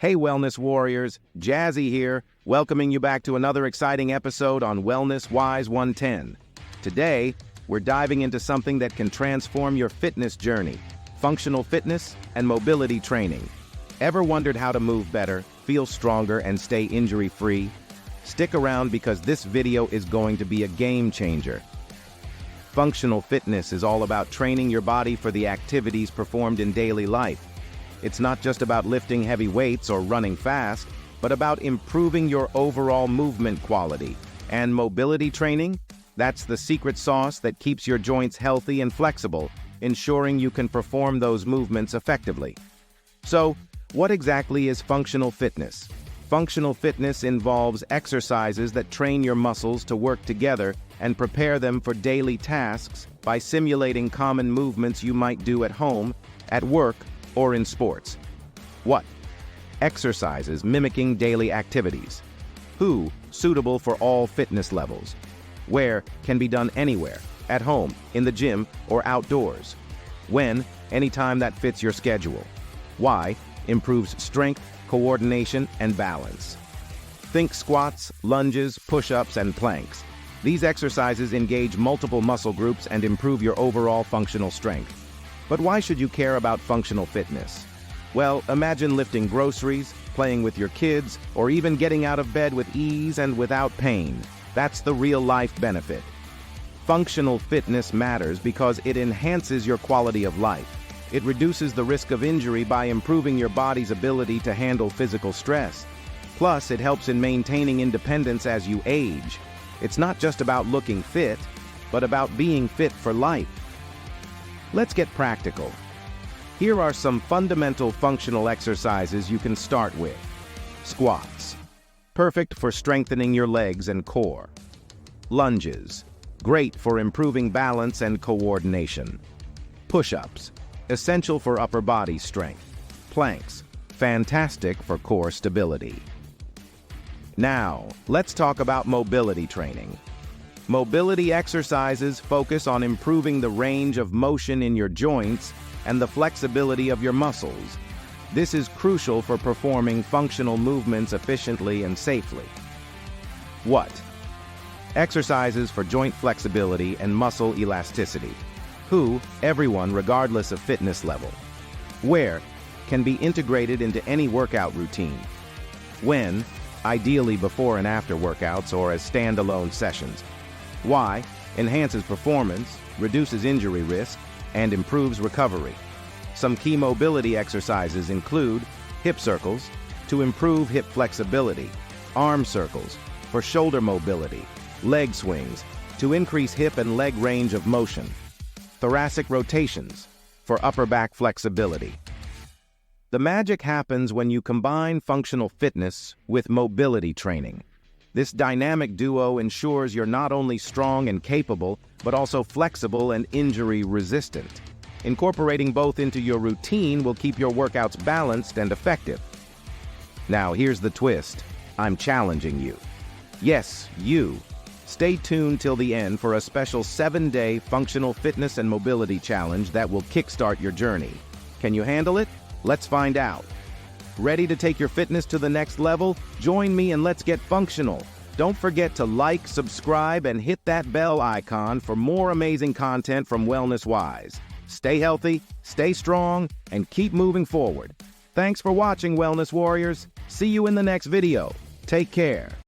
Hey Wellness Warriors, Jazzy here, welcoming you back to another exciting episode on Wellness Wise 110. Today, we're diving into something that can transform your fitness journey, functional fitness and mobility training. Ever wondered how to move better, feel stronger, and stay injury-free? Stick around because this video is going to be a game changer. Functional fitness is all about training your body for the activities performed in daily life. It's not just about lifting heavy weights or running fast, but about improving your overall movement quality. And mobility training? That's the secret sauce that keeps your joints healthy and flexible, ensuring you can perform those movements effectively. So, what exactly is functional fitness? Functional fitness involves exercises that train your muscles to work together and prepare them for daily tasks by simulating common movements you might do at home, at work, or in sports. What? Exercises mimicking daily activities. Who? Suitable for all fitness levels. Where? Can be done anywhere, at home, in the gym, or outdoors. When? Anytime that fits your schedule. Why? Improves strength, coordination, and balance. Think squats, lunges, push-ups, and planks. These exercises engage multiple muscle groups and improve your overall functional strength. But why should you care about functional fitness? Well, imagine lifting groceries, playing with your kids, or even getting out of bed with ease and without pain. That's the real-life benefit. Functional fitness matters because it enhances your quality of life. It reduces the risk of injury by improving your body's ability to handle physical stress. Plus, it helps in maintaining independence as you age. It's not just about looking fit, but about being fit for life. Let's get practical. Here are some fundamental functional exercises you can start with. Squats. Perfect for strengthening your legs and core. Lunges. Great for improving balance and coordination. Push-ups. Essential for upper body strength. Planks. Fantastic for core stability. Now, let's talk about mobility training. Mobility exercises focus on improving the range of motion in your joints and the flexibility of your muscles. This is crucial for performing functional movements efficiently and safely. What? Exercises for joint flexibility and muscle elasticity. Who? Everyone, regardless of fitness level. Where? Can be integrated into any workout routine. When? Ideally before and after workouts or as standalone sessions. Why? Enhances performance, reduces injury risk, and improves recovery. Some key mobility exercises include hip circles, to improve hip flexibility, arm circles, for shoulder mobility, leg swings, to increase hip and leg range of motion, thoracic rotations, for upper back flexibility. The magic happens when you combine functional fitness with mobility training. This dynamic duo ensures you're not only strong and capable, but also flexible and injury-resistant. Incorporating both into your routine will keep your workouts balanced and effective. Now, here's the twist. I'm challenging you. Yes, you. Stay tuned till the end for a special 7-day functional fitness and mobility challenge that will kickstart your journey. Can you handle it? Let's find out. Ready to take your fitness to the next level? Join me and let's get functional. Don't forget to like, subscribe, and hit that bell icon for more amazing content from Wellness Wise. Stay healthy, stay strong, and keep moving forward. Thanks for watching, Wellness Warriors. See you in the next video. Take care.